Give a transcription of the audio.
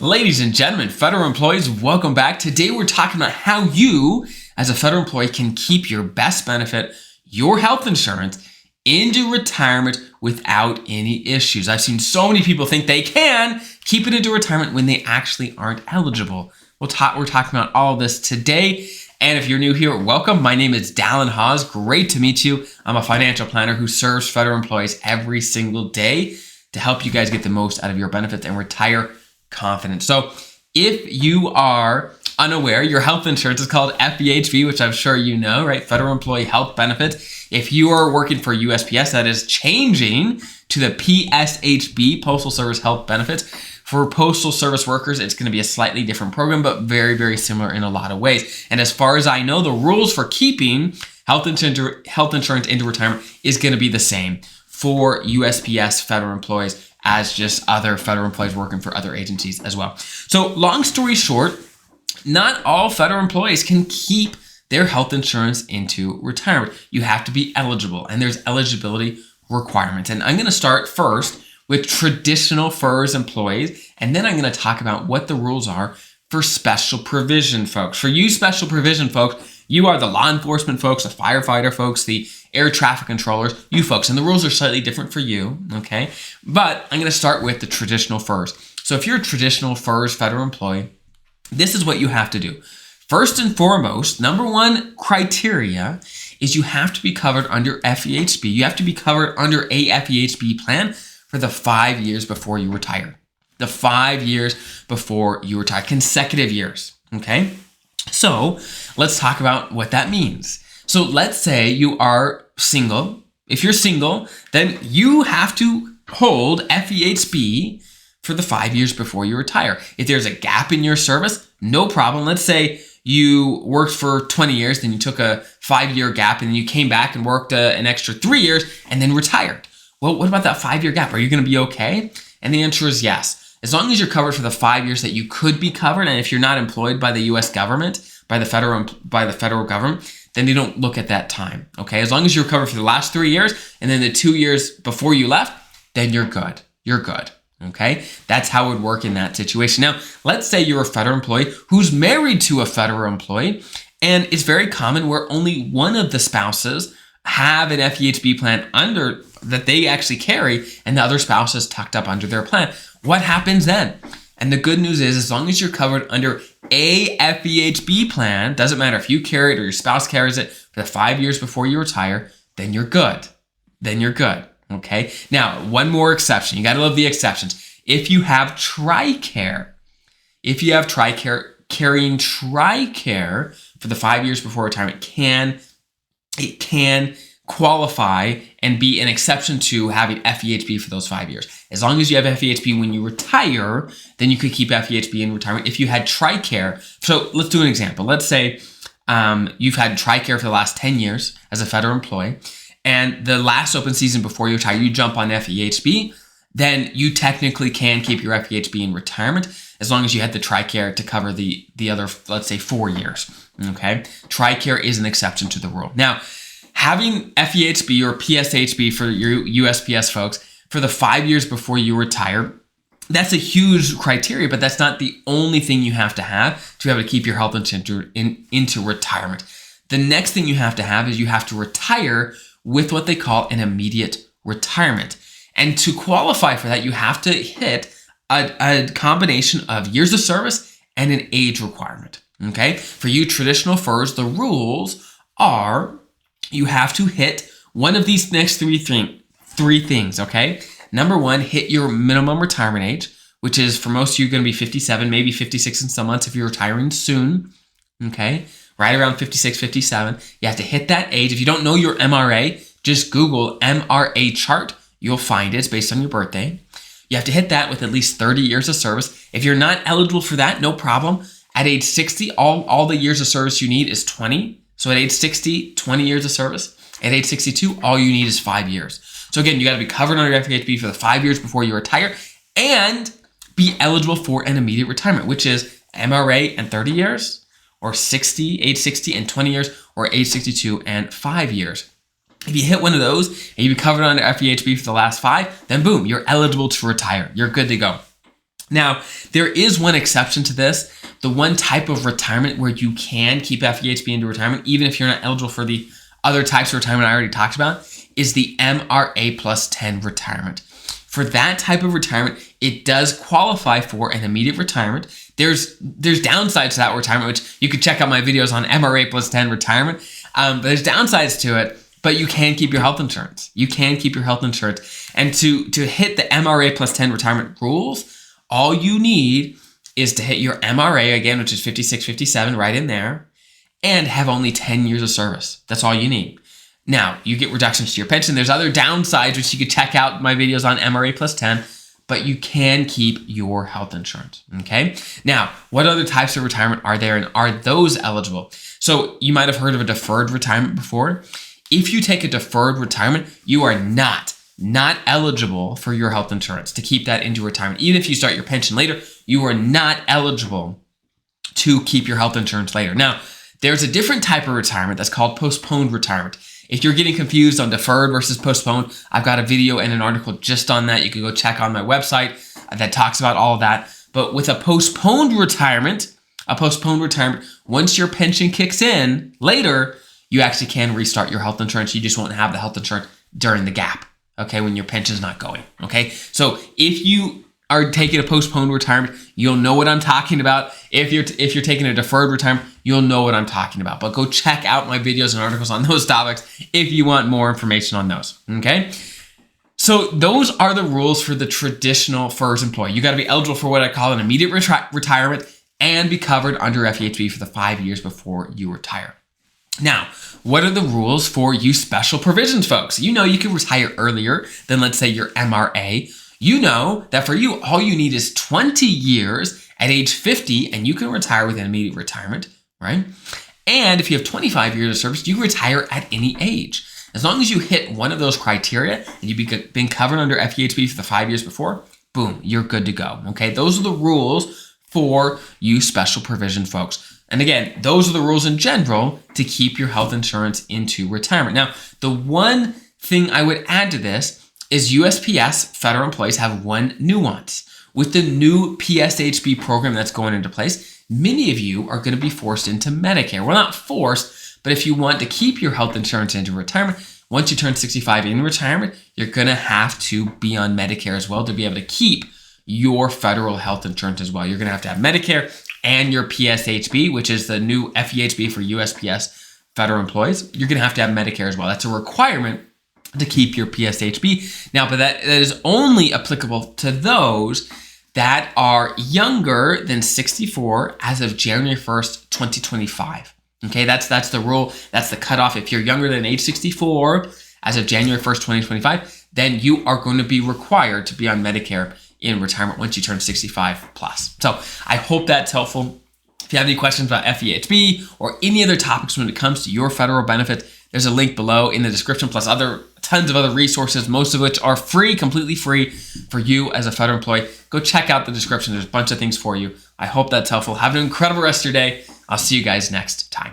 Ladies and gentlemen, federal employees, welcome back. Today we're talking about how you, as a federal employee, can keep your best benefit, your health insurance, into retirement without any issues. I've seen so many people think they can keep it into retirement when they actually aren't eligible. We're talking about all of this today. And if you're new here, welcome. My name is Dallin Hawes. Great to meet you. I'm a financial planner who serves federal employees every single day to help you guys get the most out of your benefits and retire confident. So if you are unaware, your health insurance is called FEHB, which I'm sure you know, right? Federal Employee Health Benefit. If you are working for USPS, that is changing to the PSHB, Postal Service Health Benefits. For postal service workers, it's going to be a slightly different program, but very, very similar in a lot of ways. And as far as I know, the rules for keeping health insurance into retirement is going to be the same for USPS federal employees as just other federal employees working for other agencies as well. So long story short, not all federal employees can keep their health insurance into retirement. You have to be eligible, and there's eligibility requirements. And I'm going to start first with traditional FERS employees, and then I'm going to talk about what the rules are for special provision folks. For you special provision folks, you are the law enforcement folks, the firefighter folks, the air traffic controllers, you folks, and the rules are slightly different for you, okay? But I'm going to start with the traditional FERS. So if you're a traditional FERS federal employee, this is what you have to do. First and foremost, number one criteria is you have to be covered under FEHB. You have to be covered under a FEHB plan for the 5 years before you retire. The 5 years before you retire, consecutive years, okay? So let's talk about what that means. So let's say you are single. If you're single, then you have to hold FEHB for the 5 years before you retire. If there's a gap in your service, no problem. Let's say you worked for 20 years, then you took a 5-year gap, and then you came back and worked an extra 3 years and then retired. Well, what about that 5-year gap? Are you going to be okay? And the answer is yes. As long as you're covered for the 5 years that you could be covered, and if you're not employed by the U.S. government, by the federal government, then they don't look at that time, okay? As long as you're covered for the last 3 years and then the 2 years before you left, then you're good. You're good, okay? That's how it would work in that situation. Now, let's say you're a federal employee who's married to a federal employee, and it's very common where only one of the spouses have an FEHB plan under that they actually carry, and the other spouse is tucked up under their plan. What happens then? And the good news is, as long as you're covered under a FEHB plan, doesn't matter if you carry it or your spouse carries it for the 5 years before you retire, then you're good. Then you're good, okay? Now, one more exception. You got to love the exceptions. If you have TRICARE, carrying TRICARE for the 5 years before retirement can qualify and be an exception to having FEHB for those 5 years. As long as you have FEHB when you retire, then you could keep FEHB in retirement. If you had TRICARE, so let's do an example. Let's say you've had TRICARE for the last 10 years as a federal employee, and the last open season before you retire, you jump on FEHB, then you technically can keep your FEHB in retirement as long as you had the TRICARE to cover the other, let's say, 4 years, okay? TRICARE is an exception to the rule. Now, having FEHB or PSHB for your USPS folks for the 5 years before you retire, that's a huge criteria, but that's not the only thing you have to be able to keep your health insurance into retirement. The next thing you have to have is you have to retire with what they call an immediate retirement. And to qualify for that, you have to hit a combination of years of service and an age requirement, okay? For you traditional FERS, the rules are you have to hit one of these next three things, okay? Number one, hit your minimum retirement age, which is for most of you going to be 57, maybe 56 in some months if you're retiring soon, okay? Right around 56, 57. You have to hit that age. If you don't know your MRA, just Google MRA chart. You'll find it. It's based on your birthday. You have to hit that with at least 30 years of service. If you're not eligible for that, no problem. At age 60, all the years of service you need is 20. So at age 60, 20 years of service. At age 62, all you need is 5 years. So again, you got to be covered under FEHB for the 5 years before you retire and be eligible for an immediate retirement, which is MRA and 30 years, or age 60 and 20 years, or age 62 and 5 years. If you hit one of those and you be covered under FEHB for the last 5, then boom, you're eligible to retire. You're good to go. Now, there is one exception to this. The one type of retirement where you can keep FEHB into retirement, even if you're not eligible for the other types of retirement I already talked about, is the MRA plus 10 retirement. For that type of retirement, it does qualify for an immediate retirement. There's downsides to that retirement, which you could check out my videos on MRA plus 10 retirement. But there's downsides to it, but you can keep your health insurance. You can keep your health insurance. And to hit the MRA plus 10 retirement rules, all you need is to hit your MRA again, which is 56, 57, right in there, and have only 10 years of service. That's all you need. Now, you get reductions to your pension. There's other downsides, which you could check out my videos on MRA plus 10, but you can keep your health insurance, okay? Now, what other types of retirement are there, and are those eligible? So you might have heard of a deferred retirement before. If you take a deferred retirement, you are not eligible for your health insurance to keep that into retirement. Even if you start your pension later, you are not eligible to keep your health insurance later. Now, there's a different type of retirement that's called postponed retirement. If you're getting confused on deferred versus postponed, I've got a video and an article just on that. You can go check on my website that talks about all of that. But with a postponed retirement, once your pension kicks in later, you actually can restart your health insurance. You just won't have the health insurance during the gap, okay, when your pension's not going, okay? So if you are taking a postponed retirement, you'll know what I'm talking about. If you're taking a deferred retirement, you'll know what I'm talking about. But go check out my videos and articles on those topics if you want more information on those, okay? So those are the rules for the traditional FERS employee. You got to be eligible for what I call an immediate retirement and be covered under FEHB for the 5 years before you retire. Now, what are the rules for you special provisions folks? You know you can retire earlier than, let's say, your MRA. You know that for you, all you need is 20 years at age 50, and you can retire with an immediate retirement, right? And if you have 25 years of service, you can retire at any age. As long as you hit one of those criteria and you've been covered under FEHB for the 5 years before, boom, you're good to go, okay? Those are the rules for you special provision folks. And again, those are the rules in general to keep your health insurance into retirement. Now, the one thing I would add to this is USPS federal employees have one nuance. With the new PSHB program that's going into place, many of you are going to be forced into Medicare. Well, not forced, but if you want to keep your health insurance into retirement, once you turn 65 in retirement, you're going to have to be on Medicare as well to be able to keep your federal health insurance as well. You're going to have Medicare and your PSHB, which is the new FEHB for USPS federal employees. You're going to have Medicare as well. That's a requirement to keep your PSHB. Now, but that is only applicable to those that are younger than 64 as of January 1st, 2025. Okay, that's the rule. That's the cutoff. If you're younger than age 64 as of January 1st, 2025, then you are going to be required to be on Medicare in retirement once you turn 65 plus. So I hope that's helpful. If you have any questions about FEHB or any other topics when it comes to your federal benefits, there's a link below in the description, plus tons of other resources, most of which are free, completely free for you as a federal employee. Go check out the description. There's a bunch of things for you. I hope that's helpful. Have an incredible rest of your day. I'll see you guys next time.